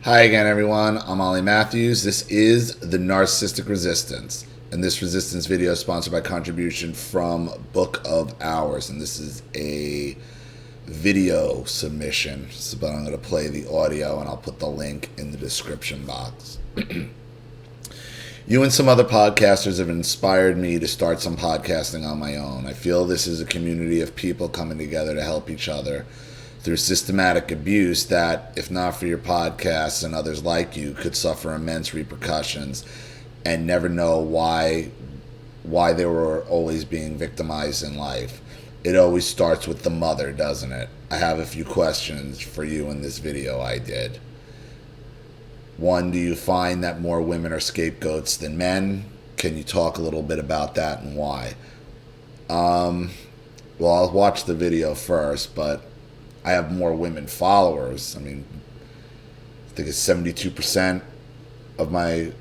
Hi again, everyone. I'm Ollie Matthews. This is the Narcissistic Resistance. And this resistance video is sponsored by contribution from Book of Hours. And this is a video submission. But I'm going to play the audio and I'll put the link in the description box. You and some other podcasters have inspired me to start some podcasting on my own. I feel this is a community of people coming together to help each other through systematic abuse that, if not for your podcasts and others like you, could suffer immense repercussions and never know why they were always being victimized in life. It always starts with the mother, doesn't it? I have a few questions for you in this video I did. One, do you find that more women are scapegoats than men? Can you talk a little bit about that and why? Well, I'll watch the video first, but I have more women followers. I mean, I think it's 72% of my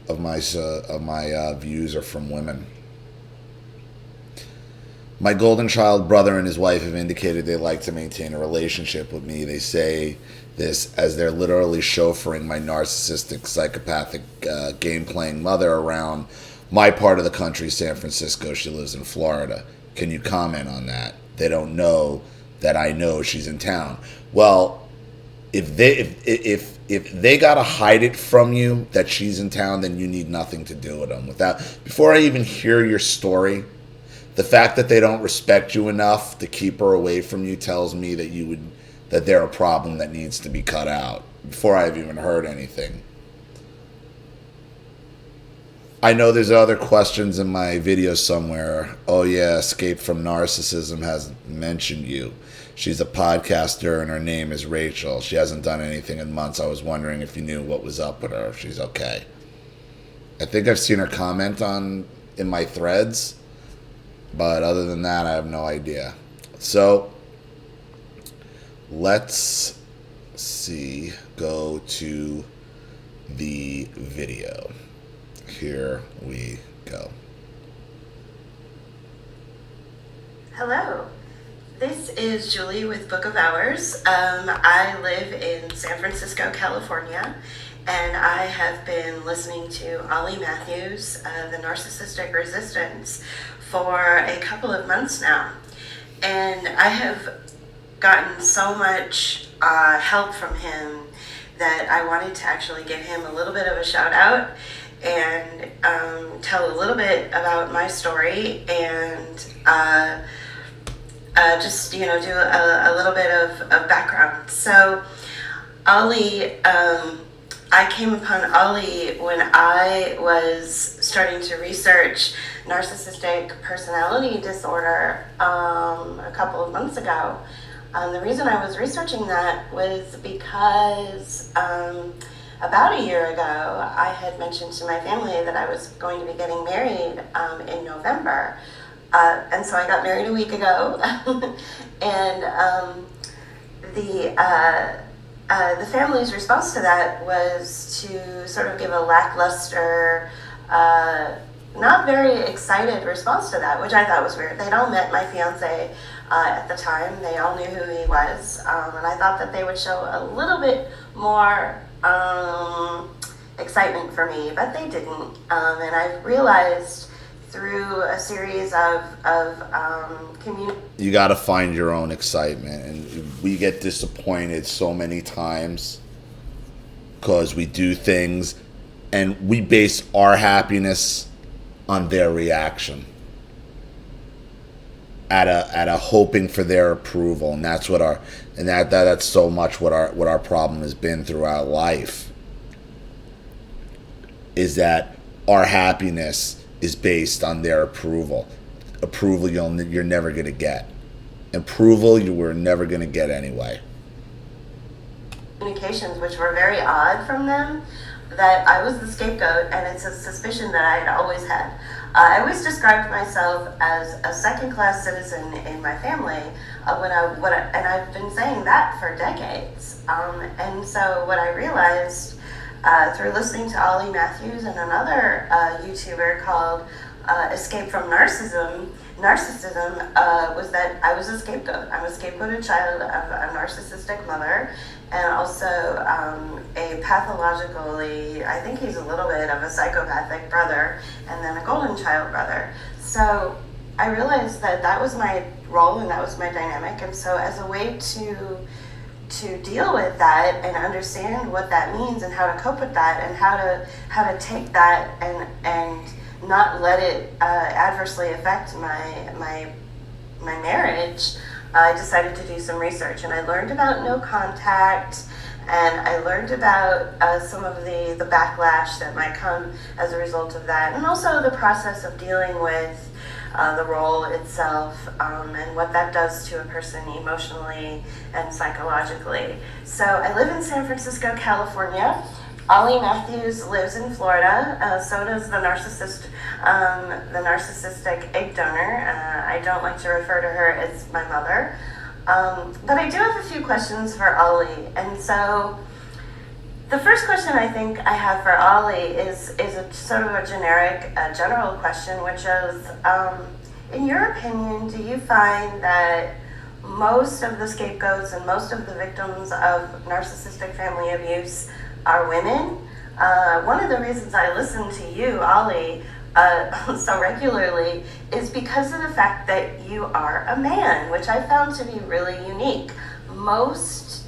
views are from women. My golden child brother and his wife have indicated they like to maintain a relationship with me. They say this as they're literally chauffeuring my narcissistic, psychopathic, game-playing mother around my part of the country, San Francisco. She lives in Florida. Can you comment on that? They don't know that I know she's in town. Well, if they gotta hide it from you that she's in town, then you need nothing to do with them. Before I even hear your story, the fact that they don't respect you enough to keep her away from you tells me that they're a problem that needs to be cut out before I've even heard anything. I know there's other questions in my video somewhere. Oh yeah, Escape from Narcissism has mentioned you. She's a podcaster and her name is Rachel. She hasn't done anything in months. I was wondering if you knew what was up with her, if she's okay. I think I've seen her comment in my threads, but other than that, I have no idea. So, let's see, go to the video. Here we go. Hello, this is Julie with Book of Hours. I live in San Francisco, California, and I have been listening to Ollie Matthews, The Narcissistic Resistance, for a couple of months now. And I have gotten so much help from him that I wanted to actually give him a little bit of a shout out and tell a little bit about my story and just, do a little bit of background. So Ollie, I came upon Ollie when I was starting to research narcissistic personality disorder a couple of months ago. The reason I was researching that was because about a year ago, I had mentioned to my family that I was going to be getting married in November. And so I got married a week ago. And the family's response to that was to sort of give a lackluster, not very excited response to that, which I thought was weird. They'd all met my fiance at the time. They all knew who he was. And I thought that they would show a little bit more excitement for me, but they didn't. And I realized through a series of community. You got to find your own excitement, and we get disappointed so many times because we do things and we base our happiness on their reaction, at a hoping for their approval, and that's that's so much what our problem has been throughout life, is that our happiness is based on their approval. Approval you're never going to get. Approval you were never going to get anyway. Communications, which were very odd from them, that I was the scapegoat, and it's a suspicion that I had always had. I always described myself as a second-class citizen in my family, and I've been saying that for decades. And so what I realized through listening to Ollie Matthews and another YouTuber called Escape from Narcissism, was that I was a scapegoat. I'm a scapegoated child of a narcissistic mother, and also a pathologically, I think he's a little bit of a psychopathic brother, and then a golden child brother. So I realized that that was my role and that was my dynamic, and so as a way to deal with that and understand what that means and how to cope with that and how to take that and not let it adversely affect my marriage, I decided to do some research, and I learned about no contact, and I learned about some of the backlash that might come as a result of that, and also the process of dealing with the role itself, and what that does to a person emotionally and psychologically. So I live in San Francisco, California. Ollie Matthews lives in Florida. So does the narcissistic egg donor. I don't like to refer to her as my mother. But I do have a few questions for Ollie. And so the first question I think I have for Ollie is a sort of a generic, general question, which is, in your opinion, do you find that most of the scapegoats and most of the victims of narcissistic family abuse are women? One of the reasons I listen to you, Ollie, so regularly is because of the fact that you are a man, which I found to be really unique. Most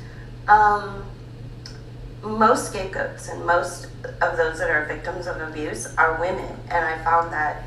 scapegoats and most of those that are victims of abuse are women, and I found that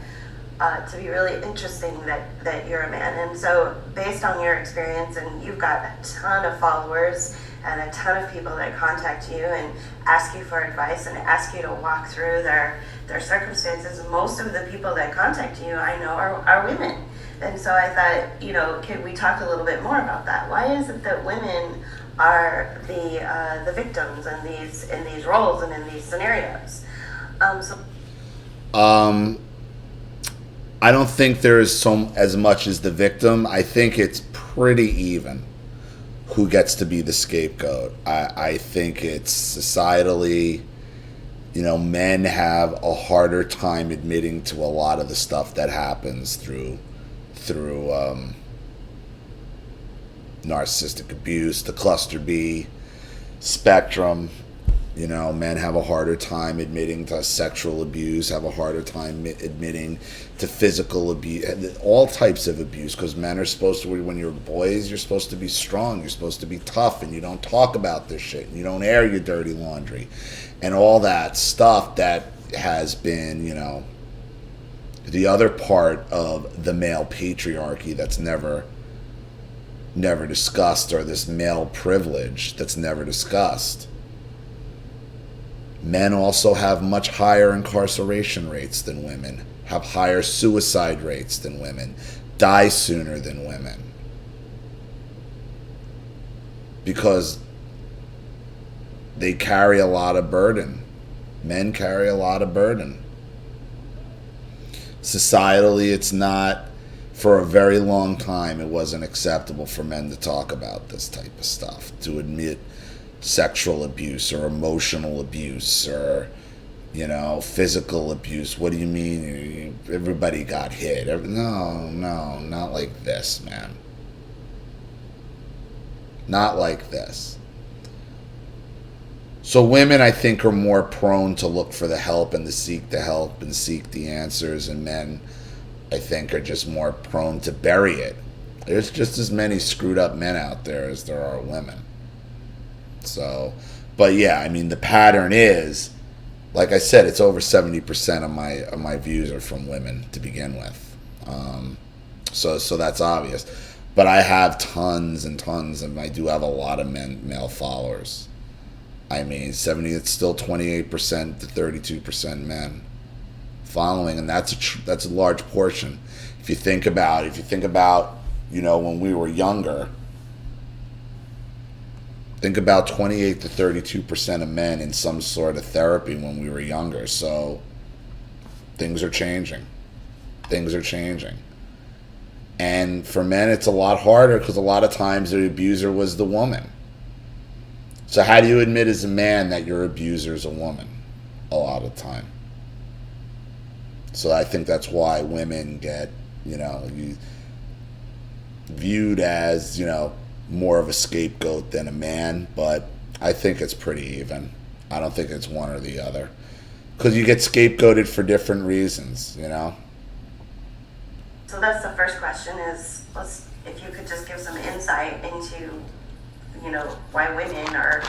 to be really interesting that you're a man. And so based on your experience, and you've got a ton of followers and a ton of people that contact you and ask you for advice and ask you to walk through their circumstances, most of the people that contact you I know are women. And so I thought, could we talk a little bit more about that? Why is it that women are the victims in these roles and in these scenarios? I don't think there is as much as the victim. I think it's pretty even who gets to be the scapegoat. I think it's societally, men have a harder time admitting to a lot of the stuff that happens through narcissistic abuse, the cluster B spectrum. Men have a harder time admitting to sexual abuse, have a harder time admitting to physical abuse, all types of abuse, because men are supposed to, when you're boys, you're supposed to be strong, you're supposed to be tough, and you don't talk about this shit, and you don't air your dirty laundry, and all that stuff that has been, the other part of the male patriarchy that's never discussed, or this male privilege that's never discussed. Men also have much higher incarceration rates than women, have higher suicide rates than women, die sooner than women. Because they carry a lot of burden. Men carry a lot of burden. Societally, it's not, for a very long time, it wasn't acceptable for men to talk about this type of stuff, to admit sexual abuse or emotional abuse or, physical abuse. What do you mean? Everybody got hit. No, not like this, man. Not like this. So women, I think, are more prone to look for the help and to seek the help and seek the answers, and men, I think, are just more prone to bury it. There's just as many screwed up men out there as there are women. So, but yeah, the pattern is, like I said, it's over 70% of my views are from women to begin with. So that's obvious. But I have tons and tons, and I do have a lot of male followers. 70, it's still 28% to 32% men following, and that's a large portion. If you think about, when we were younger, think about 28 to 32% of men in some sort of therapy when we were younger. So things are changing. And for men, it's a lot harder because a lot of times the abuser was the woman. So how do you admit as a man that your abuser is a woman? A lot of the time. So I think that's why women get, viewed as, more of a scapegoat than a man. But I think it's pretty even. I don't think it's one or the other. Because you get scapegoated for different reasons, you know? So that's the first question is, if you could just give some insight into, why women are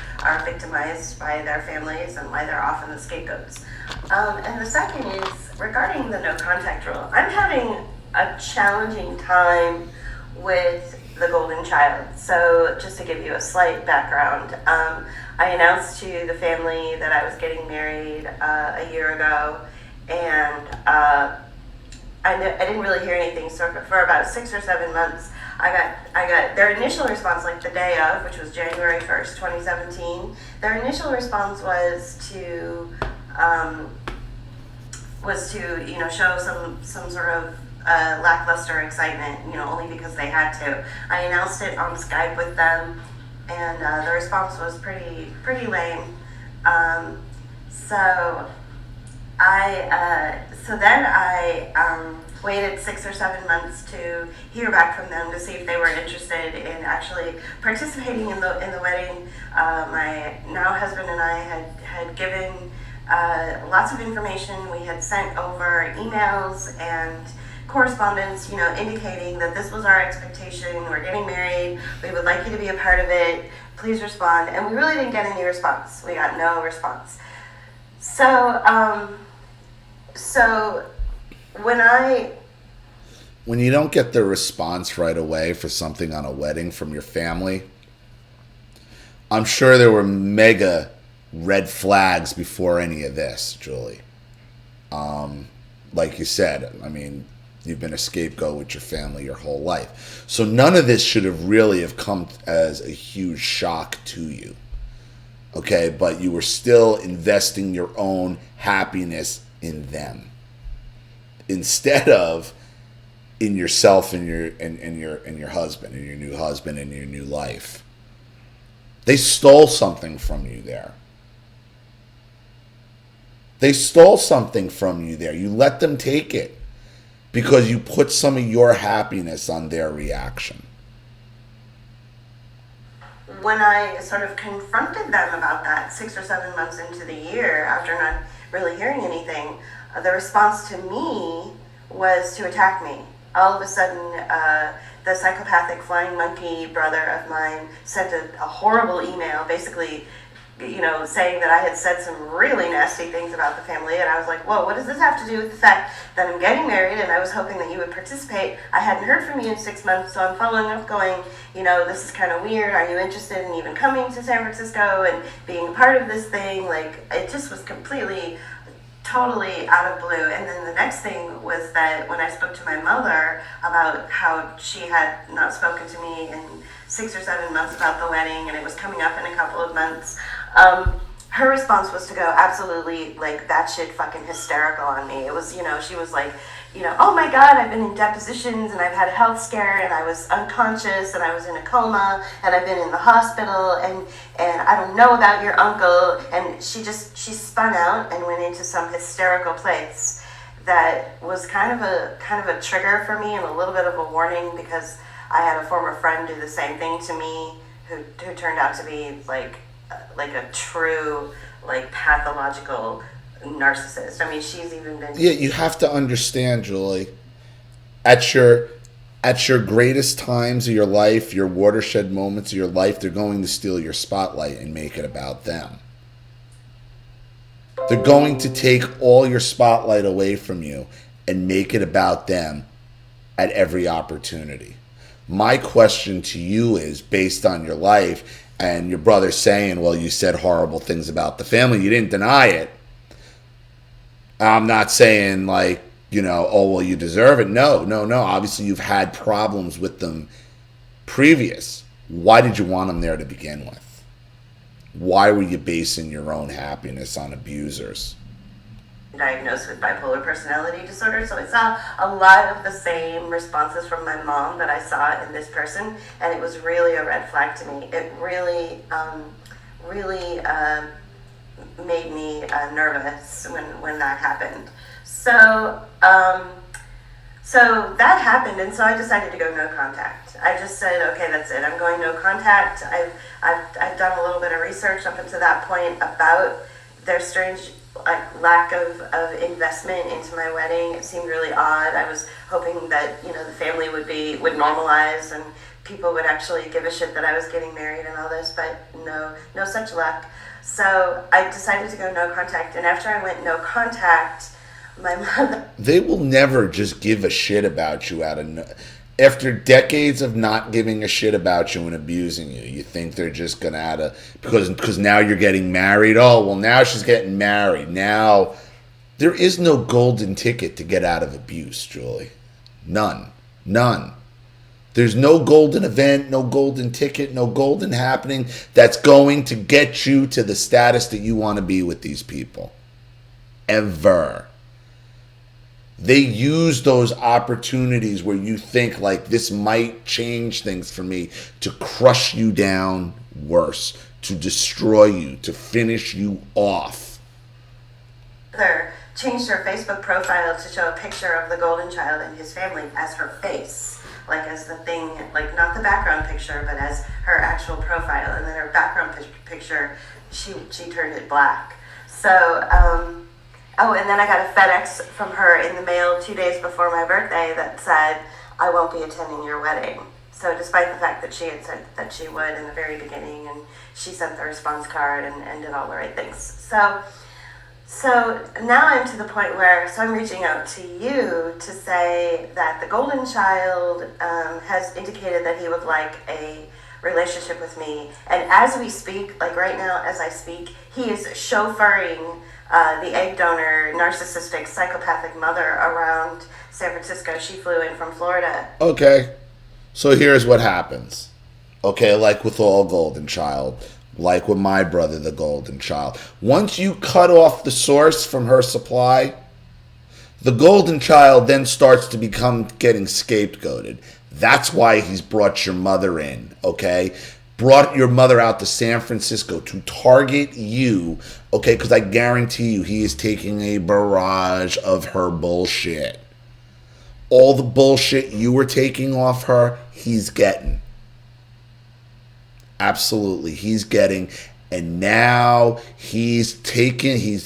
victimized by their families and why they're often the scapegoats. And the second is regarding the no contact rule. I'm having a challenging time with the golden child. So just to give you a slight background, I announced to the family that I was getting married a year ago, and I didn't really hear anything. So for about 6 or 7 months, I got their initial response, like the day of, which was January 1st, 2017. Their initial response was to show some sort of lackluster excitement, only because they had to. I announced it on Skype with them, and the response was pretty lame. Then I waited 6 or 7 months to hear back from them to see if they were interested in actually participating in the wedding. My now husband and I had given lots of information. We had sent over emails and correspondence, indicating that this was our expectation. We're getting married. We would like you to be a part of it. Please respond. And we really didn't get any response. We got no response. So when you don't get the response right away for something on a wedding from your family, I'm sure there were mega red flags before any of this, Julie. Like you said, I mean, you've been a scapegoat with your family your whole life. So none of this should have really come as a huge shock to you. Okay, but you were still investing your own happiness in them instead of in yourself and your husband and your new husband and your new life. They stole something from you there. They stole something from you there. You let them take it because you put some of your happiness on their reaction. When I sort of confronted them about that 6 or 7 months into the year, after not really hearing anything, the response to me was to attack me. All of a sudden, the psychopathic flying monkey brother of mine sent a horrible email, basically, saying that I had said some really nasty things about the family, and I was like, whoa, what does this have to do with the fact that I'm getting married and I was hoping that you would participate? I hadn't heard from you in 6 months, so I'm following up going, this is kind of weird. Are you interested in even coming to San Francisco and being a part of this thing? Like, it just was completely, totally out of blue. And then the next thing was that when I spoke to my mother about how she had not spoken to me in 6 or 7 months about the wedding, and it was coming up in a couple of months, her response was to go absolutely like batshit fucking hysterical on me. It was, she was like, oh my God, I've been in depositions and I've had a health scare and I was unconscious and I was in a coma and I've been in the hospital and I don't know about your uncle. And she spun out and went into some hysterical place that was kind of a trigger for me and a little bit of a warning, because I had a former friend do the same thing to me who turned out to be like a true, pathological narcissist. I mean, she's even been... Yeah, you have to understand, Julie, at your greatest times of your life, your watershed moments of your life, they're going to steal your spotlight and make it about them. They're going to take all your spotlight away from you and make it about them at every opportunity. My question to you is, based on your life and your brother saying, well, you said horrible things about the family, you didn't deny it. I'm not saying oh, well, you deserve it. No. Obviously, you've had problems with them previous. Why did you want them there to begin with? Why were you basing your own happiness on abusers? Diagnosed with bipolar personality disorder, so I saw a lot of the same responses from my mom that I saw in this person, and it was really a red flag to me. It really made me nervous when that happened. So So that happened, and so I decided to go no contact. I just said, okay, that's it. I'm going no contact. I've done a little bit of research up until that point about their strange lack of investment into my wedding. It seemed really odd. I was hoping that the family would normalize and people would actually give a shit that I was getting married and all this, but no such luck. So I decided to go no contact, and after I went no contact, my mother. They will never just give a shit about you after decades of not giving a shit about you and abusing you. You think they're just gonna because now you're getting married. Oh well, now she's getting married. Now there is no golden ticket to get out of abuse, Julie. None. There's no golden event, no golden ticket, no golden happening that's going to get you to the status that you want to be with these people. Ever. They use those opportunities where you think like this might change things for me to crush you down worse, to destroy you, to finish you off. Changed her Facebook profile to show a picture of the golden child and his family as her face, like as the thing, like not the background picture, but as her actual profile. And then her background picture, she turned it black. So, oh, and then I got a FedEx from her in the mail 2 days before my birthday that said, I won't be attending your wedding. So despite the fact that she had said that she would in the very beginning, and she sent the response card and did all the right things. So now I'm to the point where, so I'm reaching out to you to say that the golden child has indicated that he would like a relationship with me. And as we speak, like right now as I speak, he is chauffeuring the egg donor, narcissistic, psychopathic mother around San Francisco. She flew in from Florida. Okay, so here's what happens. Okay, like with all golden child, like with my brother, the golden child. Once you cut off the source from her supply, the golden child then starts to getting scapegoated. That's why he's brought your mother in, okay? Brought your mother out to San Francisco to target you, okay? Because I guarantee you he is taking a barrage of her bullshit. All the bullshit you were taking off her, he's getting. Absolutely, he's getting. And now he's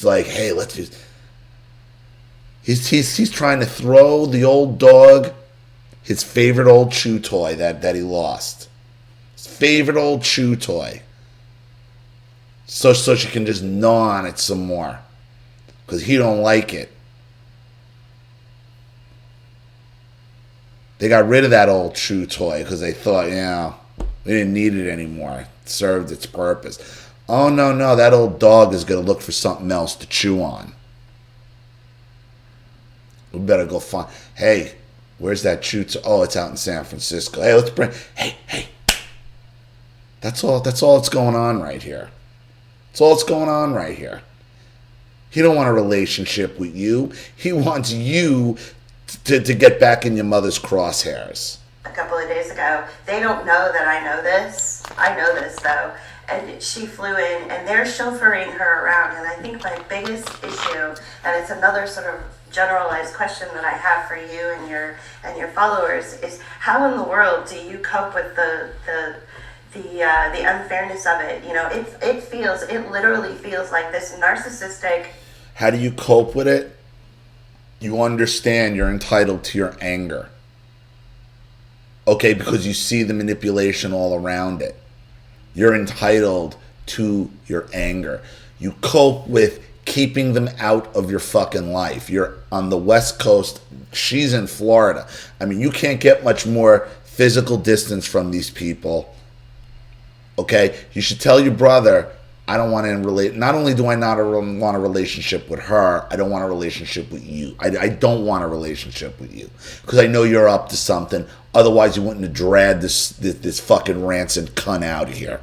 like, hey, let's just... He's trying to throw the old dog his favorite old chew toy that he lost. Favorite old chew toy, so she can just gnaw on it some more because he don't like it. They got rid of that old chew toy because they thought, we didn't need it anymore. It served its purpose. Oh no, that old dog is gonna look for something else to chew on. We better go find. Hey, where's that chew toy? Oh, it's out in San Francisco. Hey, let's bring. Hey. That's all that's going on right here. That's all that's going on right here. He don't want a relationship with you. He wants you to get back in your mother's crosshairs. A couple of days ago, they don't know that I know this. I know this though. And she flew in, and they're chauffeuring her around. And I think my biggest issue, and it's another sort of generalized question that I have for you and your followers, is how in the world do you cope with the unfairness of it? It literally feels like this narcissistic. How do you cope with it? You understand you're entitled to your anger. Okay, because you see the manipulation all around it. You're entitled to your anger. You cope with keeping them out of your fucking life. You're on the West Coast. She's in Florida. I mean, you can't get much more physical distance from these people. Okay, you should tell your brother, I don't want to relate. Not only do I not want a relationship with her, I don't want a relationship with you. I don't want a relationship with you because I know you're up to something. Otherwise, you wouldn't have dragged this fucking rancid cunt out here.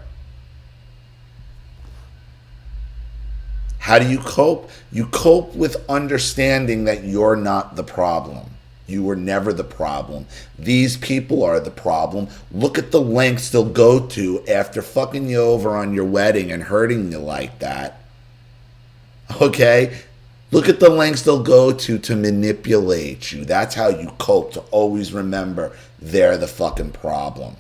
How do you cope? You cope with understanding that you're not the problem. You were never the problem. These people are the problem. Look at the lengths they'll go to after fucking you over on your wedding and hurting you like that. Okay? Look at the lengths they'll go to manipulate you. That's how you cope, to always remember they're the fucking problem.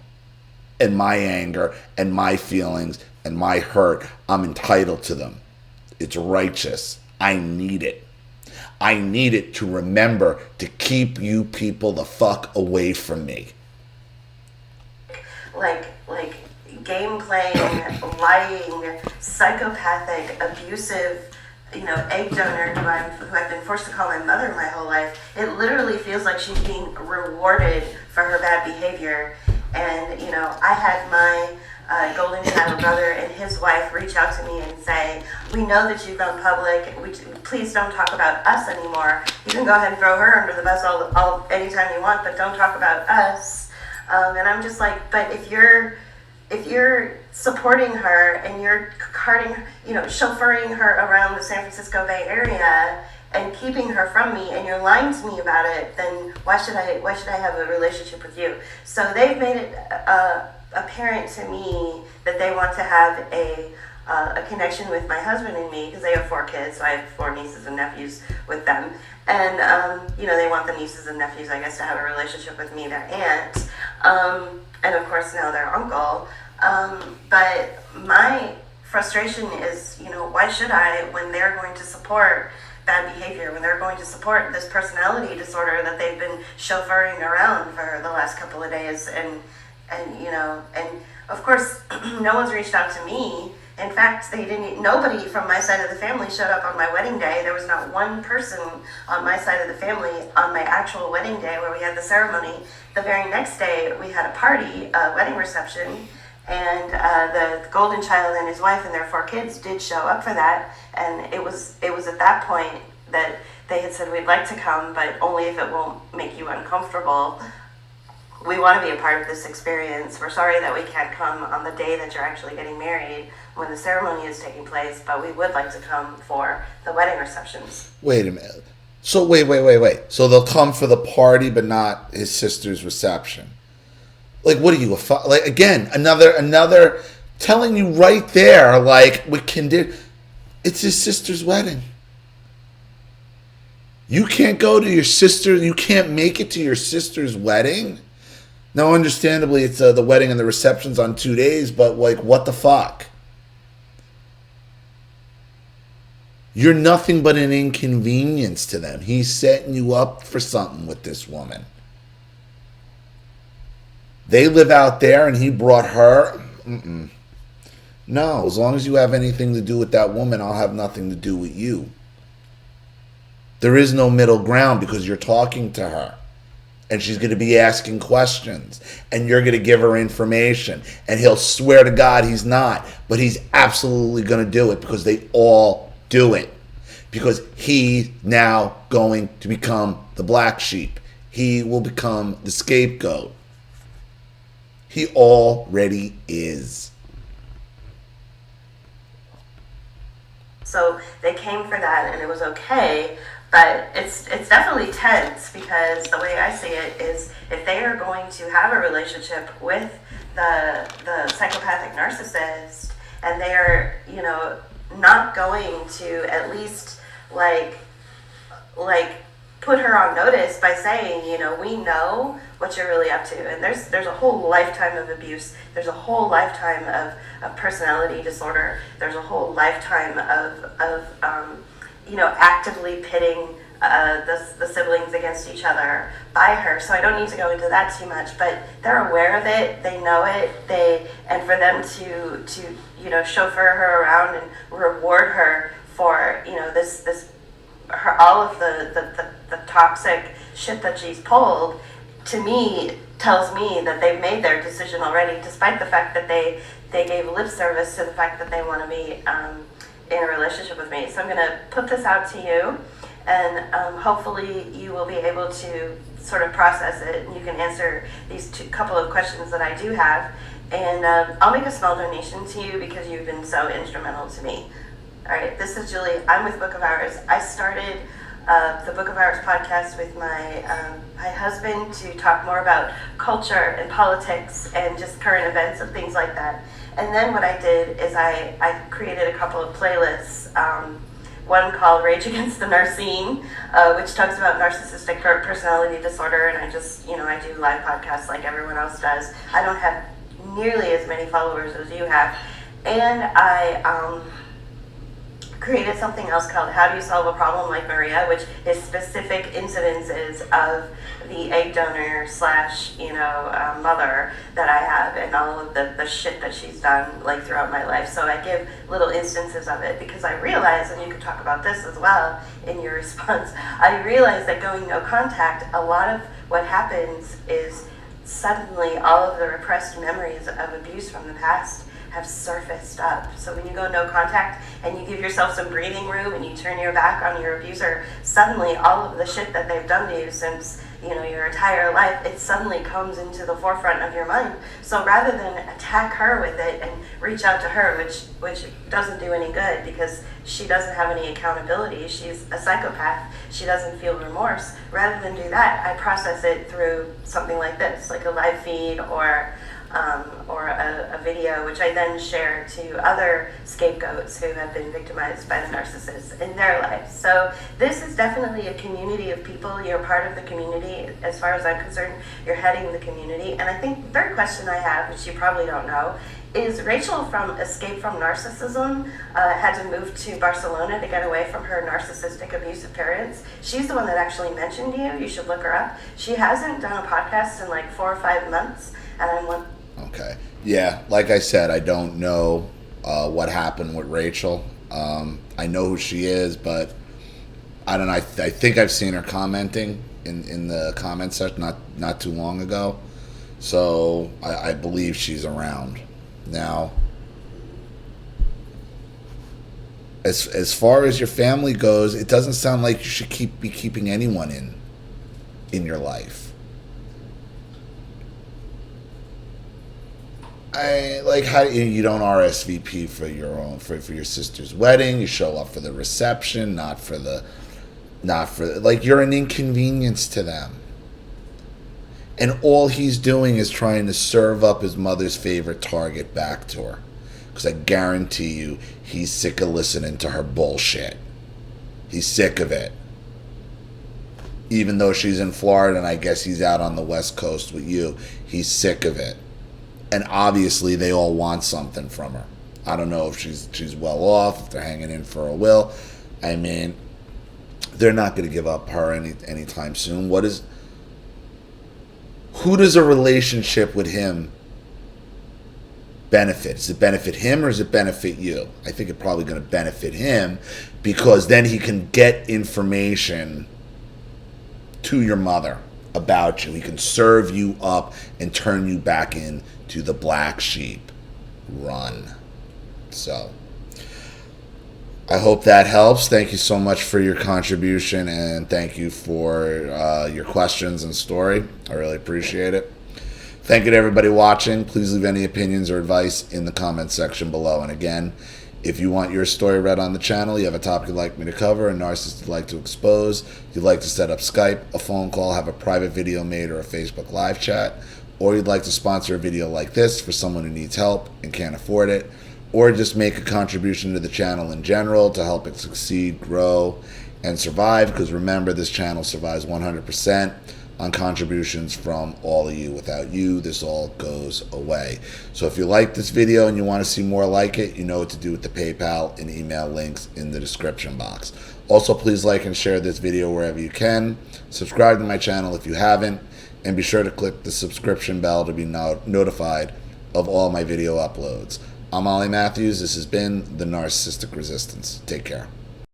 And my anger and my feelings and my hurt, I'm entitled to them. It's righteous. I need it. I need it to remember to keep you people the fuck away from me. Like game playing, lying, psychopathic, abusive, egg donor who I've been forced to call my mother my whole life. It literally feels like she's being rewarded for her bad behavior. And, I had my golden child brother and his wife reach out to me and say, we know that you've gone public. Please don't talk about us anymore. You can go ahead and throw her under the bus anytime you want, but don't talk about us. And I'm just like, but if you're supporting her and you're chauffeuring her around the San Francisco Bay Area and keeping her from me, and you're lying to me about it, then why should I have a relationship with you? So they've made it apparent to me that they want to have a connection with my husband and me, because they have 4 kids, so I have 4 nieces and nephews with them. And, they want the nieces and nephews, I guess, to have a relationship with me, their aunt, and of course now their uncle. But my frustration is, why should I, when they're going to support bad behavior, when they're going to support this personality disorder that they've been chauffeuring around for the last couple of days, and of course, no one's reached out to me. In fact, nobody from my side of the family showed up on my wedding day. There was not one person on my side of the family on my actual wedding day where we had the ceremony. The very next day, we had a party, a wedding reception, and the golden child and his wife and their 4 kids did show up for that. And it was at that point that they had said, we'd like to come, but only if it won't make you uncomfortable. We want to be a part of this experience. We're sorry that we can't come on the day that you're actually getting married when the ceremony is taking place, but we would like to come for the wedding receptions. Wait a minute. So wait. So they'll come for the party, but not his sister's reception. Like, what are you, like, again, another telling you right there, like, it's his sister's wedding. You can't go to your sister, you can't make it to your sister's wedding? Now, understandably, it's the wedding and the reception's on 2 days, but, like, what the fuck? You're nothing but an inconvenience to them. He's setting you up for something with this woman. They live out there and he brought her. No, as long as you have anything to do with that woman, I'll have nothing to do with you. There is no middle ground, because you're talking to her. And she's going to be asking questions. And you're going to give her information. And he'll swear to God he's not. But he's absolutely going to do it, because they all do it. Because he's now going to become the black sheep. He will become the scapegoat. He already is. So they came for that, and it was okay. But it's definitely tense, because the way I see it is, if they are going to have a relationship with the psychopathic narcissist, and they are, not going to at least like put her on notice by saying, we know what you're really up to. And there's a whole lifetime of abuse. There's a whole lifetime of personality disorder. There's a whole lifetime of actively pitting the siblings against each other by her. So I don't need to go into that too much, but they're aware of it. They know it. And for them to chauffeur her around and reward her for, all of the toxic shit that she's pulled, to me, tells me that they've made their decision already, despite the fact that they gave lip service to the fact that they want to be in a relationship with me. So I'm going to put this out to you, and hopefully you will be able to sort of process it, and you can answer these couple of questions that I do have. And I'll make a small donation to you, because you've been so instrumental to me. All right, this is Julie. I'm with Book of Hours. I started the Book of Hours podcast with my husband to talk more about culture and politics and just current events and things like that. And then what I did is I created a couple of playlists one called Rage Against the Narcine, which talks about narcissistic personality disorder, and I just, I do live podcasts like everyone else does. I don't have nearly as many followers as you have. And I created something else called How Do You Solve a Problem Like Maria, which is specific incidences of the egg donor slash, mother that I have, and all of the shit that she's done like throughout my life. So I give little instances of it because I realize, and you can talk about this as well in your response, I realize that going no contact, a lot of what happens is suddenly all of the repressed memories of abuse from the past have surfaced up. So when you go no contact and you give yourself some breathing room and you turn your back on your abuser, suddenly all of the shit that they've done to you since your entire life, it suddenly comes into the forefront of your mind. So rather than attack her with it and reach out to her, which doesn't do any good because she doesn't have any accountability, she's a psychopath, she doesn't feel remorse, rather than do that, I process it through something like this, like a live feed or a video, which I then share to other scapegoats who have been victimized by the narcissist in their lives. So this is definitely a community of people. You're part of the community. As far as I'm concerned, you're heading the community. And I think the third question I have, which you probably don't know, is Rachel from Escape from Narcissism had to move to Barcelona to get away from her narcissistic abusive parents. She's the one that actually mentioned you. You should look her up. She hasn't done a podcast in like 4 or 5 months, and I'm Okay. Yeah, like I said, I don't know what happened with Rachel. I know who she is, but I don't know. I think I've seen her commenting in the comment section not too long ago. So I believe she's around. Now, as far as your family goes, it doesn't sound like you should be keeping anyone in your life. How you don't RSVP for your own for your sister's wedding. You show up for the reception, not for you're an inconvenience to them. And all he's doing is trying to serve up his mother's favorite target back to her. Because I guarantee you, he's sick of listening to her bullshit. He's sick of it. Even though she's in Florida and I guess he's out on the West Coast with you, he's sick of it. And obviously they all want something from her. I don't know if she's well off, if they're hanging in for a will. I mean, they're not going to give up her anytime soon. Who does a relationship with him benefit? Does it benefit him or does it benefit you? I think it's probably going to benefit him because then he can get information to your mother about you. He can serve you up and turn you back into the black sheep. Run. So I hope that helps. Thank you so much for your contribution and thank you for your questions and story. I really appreciate it. Thank you to everybody watching. Please leave any opinions or advice in the comments section below. And again, if you want your story read on the channel, you have a topic you'd like me to cover, a narcissist you'd like to expose, you'd like to set up Skype, a phone call, have a private video made, or a Facebook live chat, or you'd like to sponsor a video like this for someone who needs help and can't afford it, or just make a contribution to the channel in general to help it succeed, grow, and survive, because remember, this channel survives 100% on contributions from all of you. Without you, this all goes away. So if you like this video and you want to see more like it, you know what to do with the PayPal and email links in the description box. Also, please like and share this video wherever you can. Subscribe to my channel if you haven't, and be sure to click the subscription bell to be notified of all my video uploads. I'm Ollie Matthews. This has been the Narcissistic Resistance. Take care.